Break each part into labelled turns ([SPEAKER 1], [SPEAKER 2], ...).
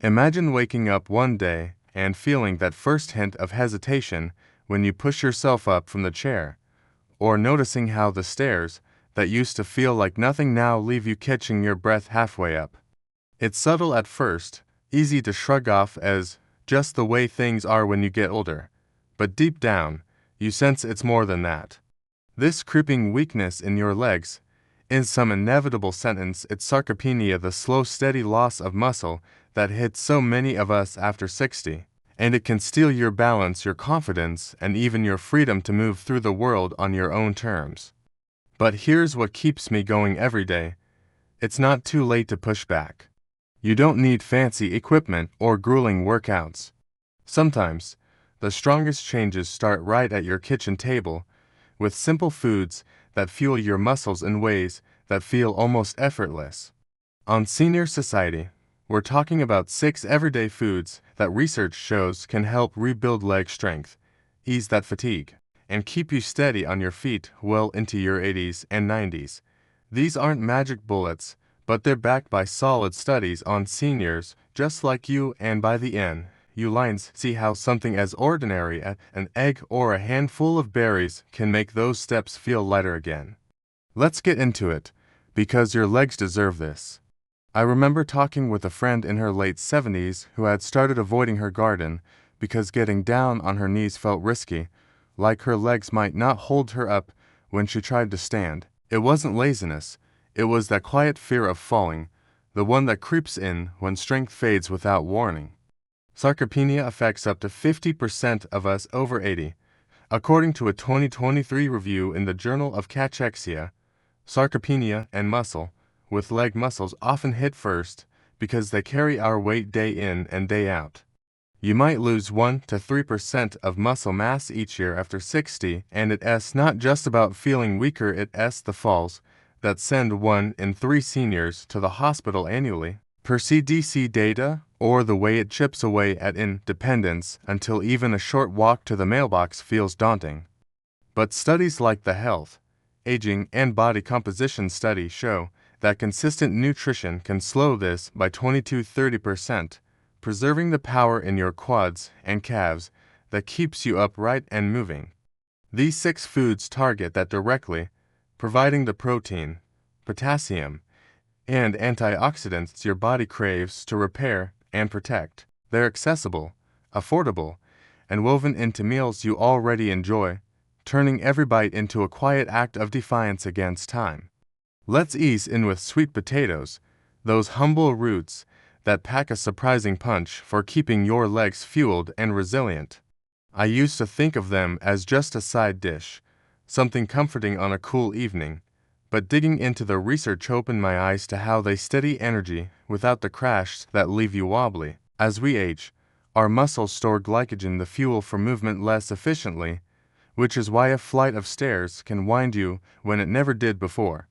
[SPEAKER 1] Imagine waking up one day and feeling that first hint of hesitation when you push yourself up from the chair, or noticing how the stairs that used to feel like nothing now leave you catching your breath halfway up. It's subtle at first, easy to shrug off as just the way things are when you get older, but deep down, you sense it's more than that. This creeping weakness in your legs, in some inevitable sentence, it's sarcopenia, the slow, steady loss of muscle that hits so many of us after 60, and it can steal your balance, your confidence, and even your freedom to move through the world on your own terms. But here's what keeps me going every day. It's not too late to push back. You don't need fancy equipment or grueling workouts. Sometimes, the strongest changes start right at your kitchen table, with simple foods that fuel your muscles in ways that feel almost effortless. On Senior Society, we're talking about 6 everyday foods that research shows can help rebuild leg strength, ease that fatigue, and keep you steady on your feet well into your 80s and 90s. These aren't magic bullets, but they're backed by solid studies on seniors just like you, and by the end, you lions see how something as ordinary as an egg or a handful of berries can make those steps feel lighter again. Let's get into it, because your legs deserve this. I remember talking with a friend in her late 70s who had started avoiding her garden because getting down on her knees felt risky, like her legs might not hold her up when she tried to stand. It wasn't laziness, it was that quiet fear of falling, the one that creeps in when strength fades without warning. Sarcopenia affects up to 50% of us over 80. According to a 2023 review in the Journal of Cachexia, sarcopenia and muscle, with leg muscles often hit first because they carry our weight day in and day out. You might lose 1 to 3% of muscle mass each year after 60, and it's not just about feeling weaker, it's the falls that send 1 in 3 seniors to the hospital annually, per CDC data, or the way it chips away at independence until even a short walk to the mailbox feels daunting. But studies like the Health, Aging, and Body Composition study show that consistent nutrition can slow this by 20–30%, preserving the power in your quads and calves that keeps you upright and moving. These 6 foods target that directly, providing the protein, potassium, and antioxidants your body craves to repair and protect. They're accessible, affordable, and woven into meals you already enjoy, turning every bite into a quiet act of defiance against time. Let's ease in with sweet potatoes, those humble roots that pack a surprising punch for keeping your legs fueled and resilient. I used to think of them as just a side dish, something comforting on a cool evening, but digging into the research opened my eyes to how they steady energy without the crash that leave you wobbly. As we age, our muscles store glycogen, the fuel for movement, less efficiently, which is why a flight of stairs can wind you when it never did before.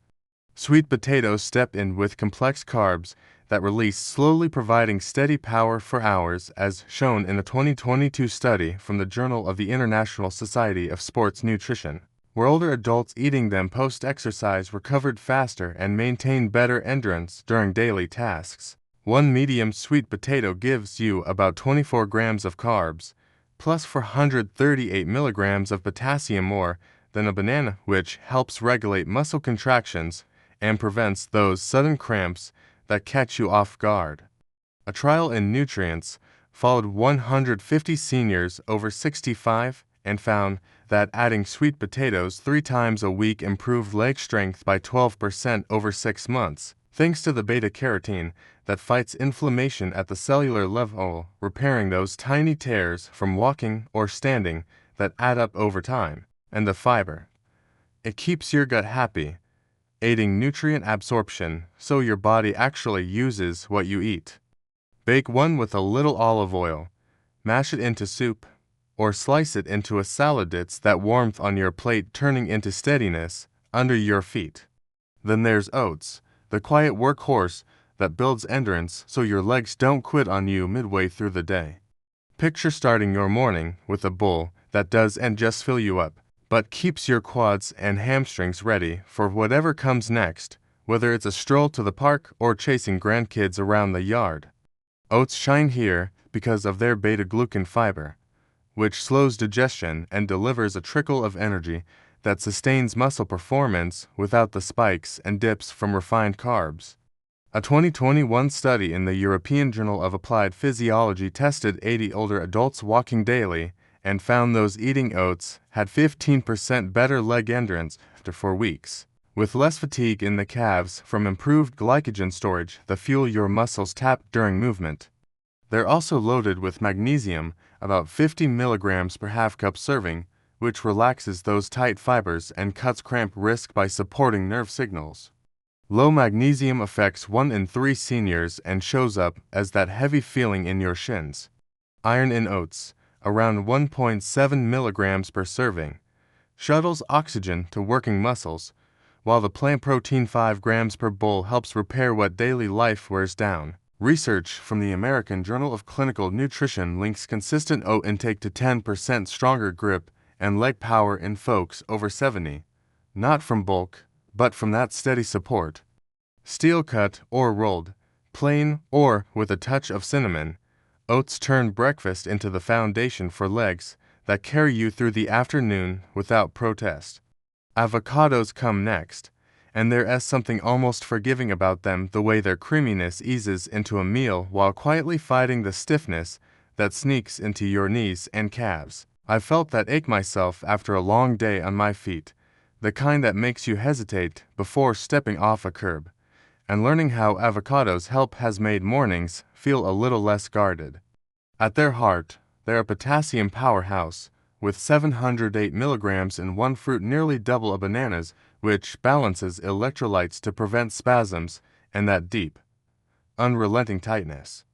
[SPEAKER 1] Sweet potatoes step in with complex carbs that release slowly, providing steady power for hours, as shown in a 2022 study from the Journal of the International Society of Sports Nutrition, where older adults eating them post-exercise recovered faster and maintained better endurance during daily tasks. One medium sweet potato gives you about 24 grams of carbs, plus 438 milligrams of potassium, more than a banana, which helps regulate muscle contractions and prevents those sudden cramps that catch you off guard. A trial in nutrients followed 150 seniors over 65 and found that adding sweet potatoes 3 times a week improved leg strength by 12% over 6 months, thanks to the beta-carotene that fights inflammation at the cellular level, repairing those tiny tears from walking or standing that add up over time. And the fiber. It keeps your gut happy, aiding nutrient absorption so your body actually uses what you eat. Bake one with a little olive oil, mash it into soup, or slice it into a salad. It's that warmth on your plate turning into steadiness under your feet. Then there's Oats, the quiet workhorse that builds endurance so your legs don't quit on you midway through the day. Picture starting your morning with a bowl that doesn't just fill you up, but keeps your quads and hamstrings ready for whatever comes next, whether it's a stroll to the park or chasing grandkids around the yard. Oats shine here because of their beta-glucan fiber, which slows digestion and delivers a trickle of energy that sustains muscle performance without the spikes and dips from refined carbs. A 2021 study in the European Journal of Applied Physiology tested 80 older adults walking daily and found those eating oats had 15% better leg endurance after 4 weeks, with less fatigue in the calves from improved glycogen storage that fuel your muscles tap during movement. They're also loaded with magnesium, about 50 milligrams per half cup serving, which relaxes those tight fibers and cuts cramp risk by supporting nerve signals. Low magnesium affects 1 in 3 seniors and shows up as that heavy feeling in your shins. Iron in oats, around 1.7 milligrams per serving, shuttles oxygen to working muscles, while the plant protein 5 grams per bowl helps repair what daily life wears down. Research from the American Journal of Clinical Nutrition links consistent oat intake to 10% stronger grip and leg power in folks over 70, not from bulk, but from that steady support. Steel cut or rolled, plain or with a touch of cinnamon, oats turn breakfast into the foundation for legs that carry you through the afternoon without protest. Avocados come next, and there's something almost forgiving about them, the way their creaminess eases into a meal while quietly fighting the stiffness that sneaks into your knees and calves. I felt that ache myself after a long day on my feet, the kind that makes you hesitate before stepping off a curb, and learning how avocados help has made mornings feel a little less guarded. At their heart, they're a potassium powerhouse, with 708 milligrams in one fruit, nearly double a banana's, which balances electrolytes to prevent spasms and that deep, unrelenting tightness.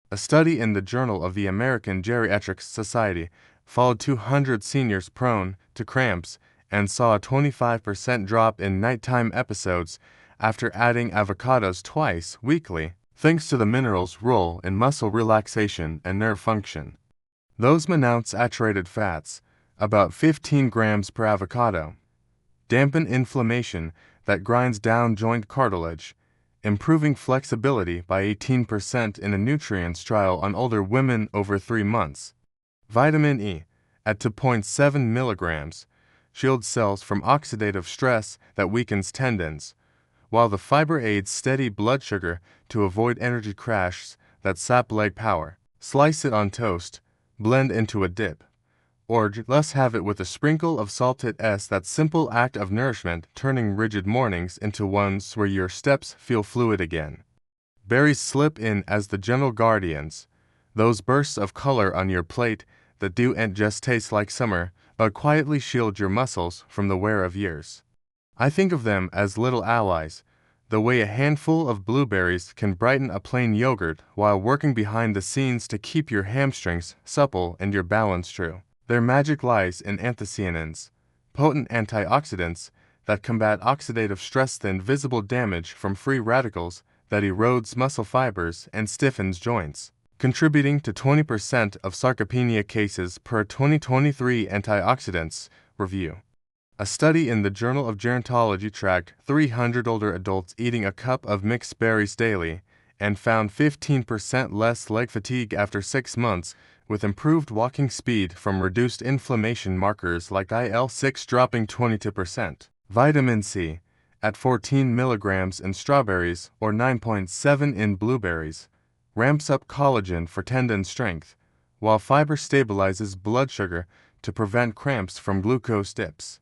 [SPEAKER 1] A study in the Journal of the American Geriatric Society followed 200 seniors prone to cramps and saw a 25% drop in nighttime episodes after adding avocados twice weekly, thanks to the mineral's role in muscle relaxation and nerve function. Those monounsaturated fats, about 15 grams per avocado, dampen inflammation that grinds down joint cartilage, improving flexibility by 18% in a nutrients trial on older women over 3 months. Vitamin E, at 2.7 milligrams, shields cells from oxidative stress that weakens tendons, while the fiber aids steady blood sugar to avoid energy crashes that sap leg power. Slice it on toast, blend into a dip, or just have it with a sprinkle of salted that simple act of nourishment, turning rigid mornings into ones where your steps feel fluid again. Berries slip in as the gentle guardians, those bursts of color on your plate that don't just taste like summer, but quietly shield your muscles from the wear of years. I think of them as little allies, the way a handful of blueberries can brighten a plain yogurt while working behind the scenes to keep your hamstrings supple and your balance true. Their magic lies in anthocyanins, potent antioxidants that combat oxidative stress and visible damage from free radicals that erodes muscle fibers and stiffens joints, contributing to 20% of sarcopenia cases per 2023 antioxidants review. A study in the Journal of Gerontology tracked 300 older adults eating a cup of mixed berries daily and found 15% less leg fatigue after 6 months, with improved walking speed from reduced inflammation markers like IL-6 dropping 22%. Vitamin C, at 14 milligrams in strawberries or 9.7 in blueberries, ramps up collagen for tendon strength, while fiber stabilizes blood sugar to prevent cramps from glucose dips.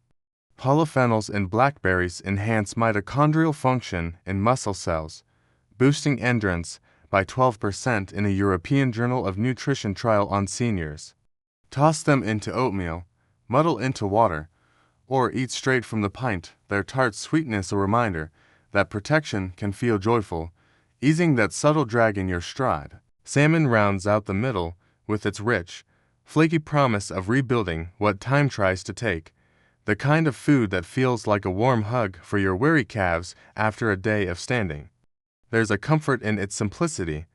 [SPEAKER 1] Polyphenols in blackberries enhance mitochondrial function in muscle cells, boosting endurance by 12% in a European Journal of Nutrition trial on seniors. Toss them into oatmeal, muddle into water, or eat straight from the pint, their tart sweetness a reminder that protection can feel joyful, easing that subtle drag in your stride. Salmon rounds out the middle with its rich, flaky promise of rebuilding what time tries to take, the kind of food that feels like a warm hug for your weary calves after a day of standing. There's a comfort in its simplicity,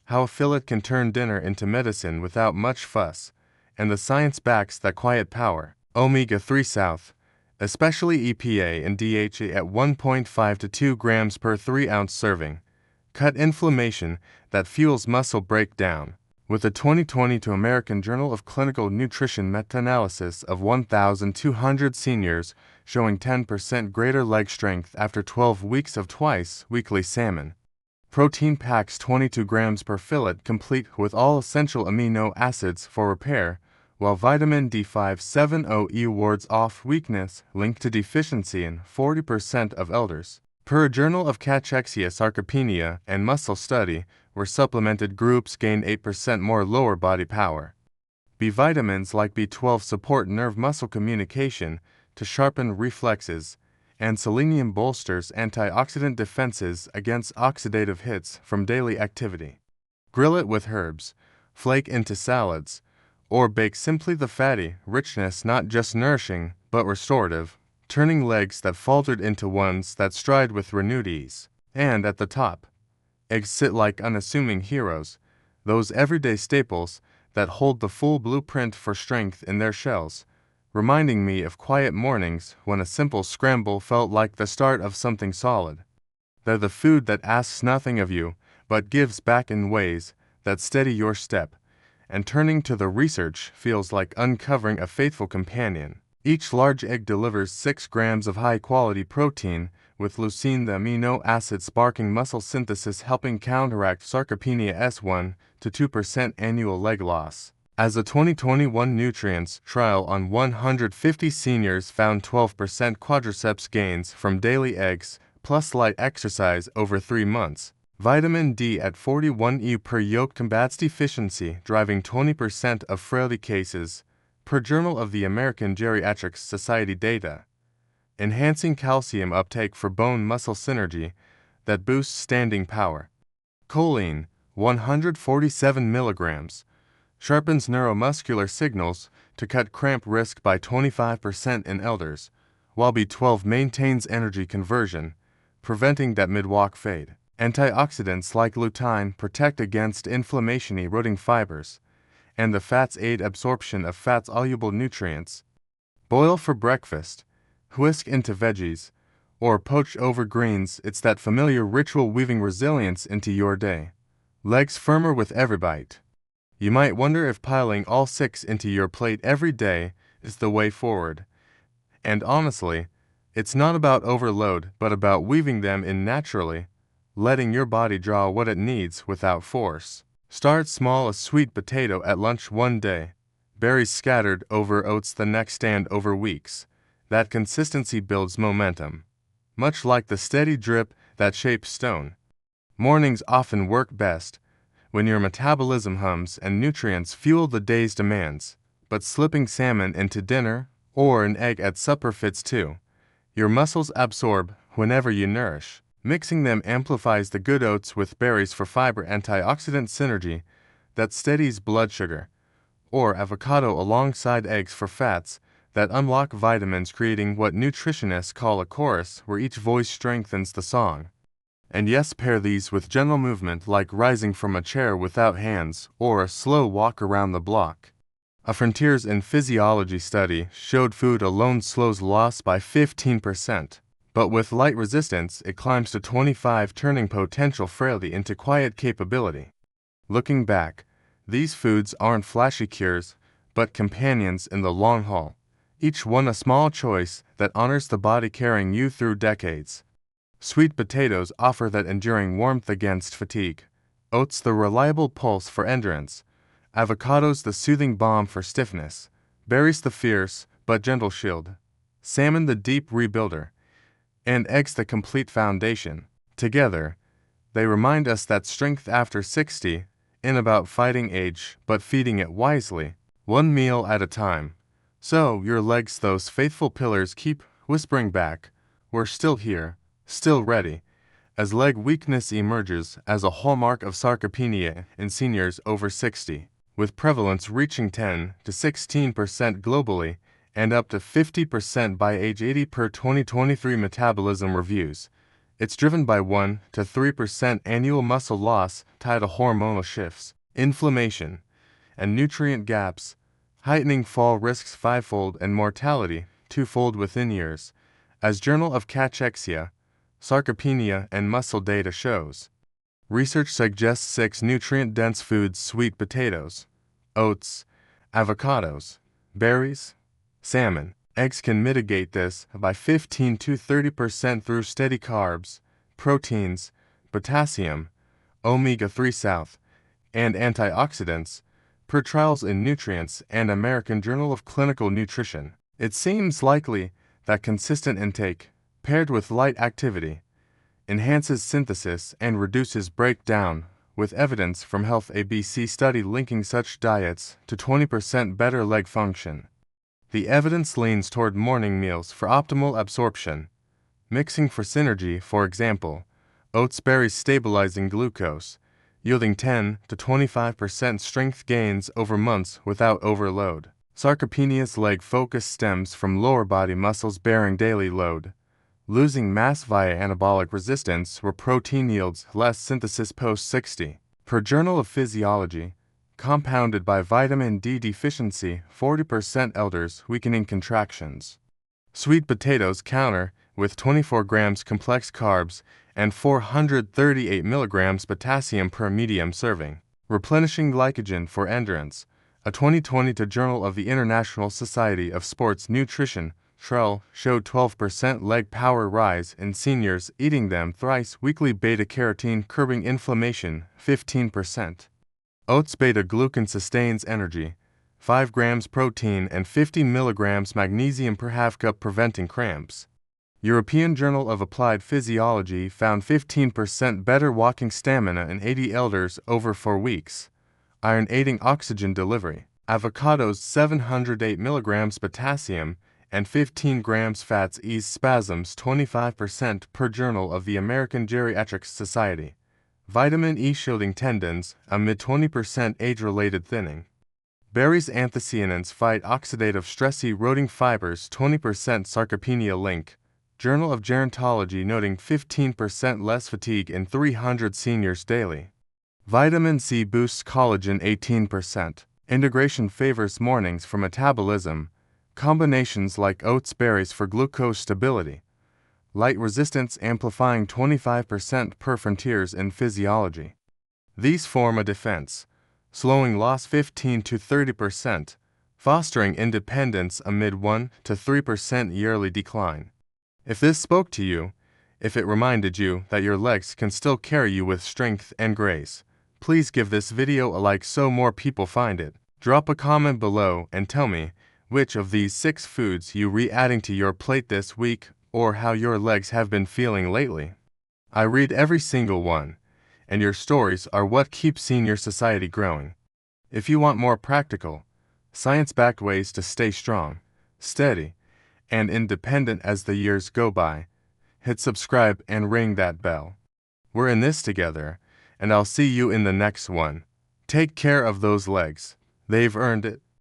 [SPEAKER 1] how a fillet can turn dinner into medicine without much fuss, and the science backs that quiet power. Omega-3 South, especially EPA and DHA at 1.5 to 2 grams per 3-ounce serving, cut inflammation that fuels muscle breakdown. With a 2022 American Journal of Clinical Nutrition meta-analysis of 1,200 seniors showing 10% greater leg strength after 12 weeks of twice-weekly salmon. Protein packs 22 grams per fillet, complete with all essential amino acids for repair, while vitamin D570E wards off weakness linked to deficiency in 40% of elders. Per Journal of Cachexia, sarcopenia, and muscle study, where supplemented groups gain 8% more lower body power. B vitamins like B12 support nerve-muscle communication to sharpen reflexes, and selenium bolsters antioxidant defenses against oxidative hits from daily activity. Grill it with herbs, flake into salads, or bake simply. The fatty richness not just nourishing but restorative, turning legs that faltered into ones that stride with renewed ease. And at the top, eggs sit like unassuming heroes, those everyday staples that hold the full blueprint for strength in their shells, reminding me of quiet mornings when a simple scramble felt like the start of something solid. They're the food that asks nothing of you, but gives back in ways that steady your step, and turning to the research feels like uncovering a faithful companion. Each large egg delivers 6 grams of high-quality protein, with leucine, the amino acid sparking muscle synthesis, helping counteract sarcopenia. 1 to 2% annual leg loss. As a 2021 nutrients trial on 150 seniors found 12% quadriceps gains from daily eggs plus light exercise over 3 months. Vitamin D at 41 EU per yolk combats deficiency, driving 20% of frailty cases, per Journal of the American Geriatric Society data. Enhancing calcium uptake for bone-muscle synergy that boosts standing power. Choline, 147 milligrams, sharpens neuromuscular signals to cut cramp risk by 25% in elders, while B12 maintains energy conversion, preventing that mid-walk fade. Antioxidants like lutein protect against inflammation, eroding fibers, and the fats aid absorption of fat-soluble nutrients. Boil for breakfast, whisk into veggies, or poach over greens. It's that familiar ritual weaving resilience into your day. Legs firmer with every bite. You might wonder if piling all 6 into your plate every day is the way forward. And honestly, it's not about overload but about weaving them in naturally, letting your body draw what it needs without force. Start small: a sweet potato at lunch one day, berries scattered over oats the next, and over weeks. That consistency builds momentum, much like the steady drip that shapes stone. Mornings often work best when your metabolism hums and nutrients fuel the day's demands, but slipping salmon into dinner or an egg at supper fits too. Your muscles absorb whenever you nourish. Mixing them amplifies the good: oats with berries for fiber, antioxidant synergy that steadies blood sugar, or avocado alongside eggs for fats that unlock vitamins, creating what nutritionists call a chorus where each voice strengthens the song. And yes, pair these with gentle movement like rising from a chair without hands or a slow walk around the block. A Frontiers in Physiology study showed food alone slows loss by 15%, but with light resistance it climbs to 25%, turning potential frailty into quiet capability. Looking back, these foods aren't flashy cures, but companions in the long haul, each one a small choice that honors the body carrying you through decades. Sweet potatoes offer that enduring warmth against fatigue. Oats, the reliable pulse for endurance. Avocados, the soothing balm for stiffness. Berries, the fierce but gentle shield. Salmon, the deep rebuilder. And eggs, the complete foundation. Together, they remind us that strength after 60 isn't about fighting age but feeding it wisely, one meal at a time. So your legs, those faithful pillars, keep whispering back, "We're still here, still ready," as leg weakness emerges as a hallmark of sarcopenia in seniors over 60, with prevalence reaching 10 to 16% globally and up to 50% by age 80 per 2023 metabolism reviews. It's driven by 1 to 3% annual muscle loss tied to hormonal shifts, inflammation, and nutrient gaps, heightening fall risks 5-fold and mortality 2-fold within years, as Journal of Cachexia, Sarcopenia and Muscle data shows. Research suggests 6 nutrient-dense foods: sweet potatoes, oats, avocados, berries, salmon, eggs can mitigate this by 15 to 30% through steady carbs, proteins, potassium, omega-3 south, and antioxidants, per trials in Nutrients and American Journal of Clinical Nutrition. It seems likely that consistent intake, paired with light activity, enhances synthesis and reduces breakdown, with evidence from Health ABC study linking such diets to 20% better leg function. The evidence leans toward morning meals for optimal absorption, mixing for synergy. For example, oats berries stabilizing glucose, yielding 10 to 25% strength gains over months without overload. Sarcopenia's leg focus stems from lower body muscles bearing daily load, losing mass via anabolic resistance where protein yields less synthesis post-60. Per Journal of Physiology, compounded by vitamin D deficiency, 40% elders weakening contractions. Sweet potatoes counter with 24 grams complex carbs and 438 milligrams potassium per medium serving. Replenishing glycogen for endurance. A 2020 Journal of the International Society of Sports Nutrition trial showed 12% leg power rise in seniors eating them thrice weekly. Beta-carotene curbing inflammation, 15%. Oats beta-glucan sustains energy, 5 grams protein and 50 milligrams magnesium per half cup preventing cramps. European Journal of Applied Physiology found 15% better walking stamina in 80 elders over 4 weeks. Iron aiding oxygen delivery. Avocados 708 milligrams potassium and 15 grams fats ease spasms 25% per Journal of the American Geriatrics Society. Vitamin E shielding tendons amid 20% age-related thinning. Berries anthocyanins fight oxidative stress eroding fibers 20% sarcopenia link. Journal of Gerontology noting 15% less fatigue in 300 seniors daily. Vitamin C boosts collagen 18%. Integration favors mornings for metabolism. Combinations like oats berries for glucose stability. Light resistance amplifying 25% per Frontiers in Physiology. These form a defense, slowing loss 15 to 30%, fostering independence amid 1 to 3% yearly decline. If this spoke to you, if it reminded you that your legs can still carry you with strength and grace, please give this video a like so more people find it. Drop a comment below and tell me which of these 6 foods you re-adding to your plate this week or how your legs have been feeling lately. I read every single one, and your stories are what keep Senior Society growing. If you want more practical, science-backed ways to stay strong, steady, and independent as the years go by, hit subscribe and ring that bell. We're in this together, and I'll see you in the next one. Take care of those legs. They've earned it.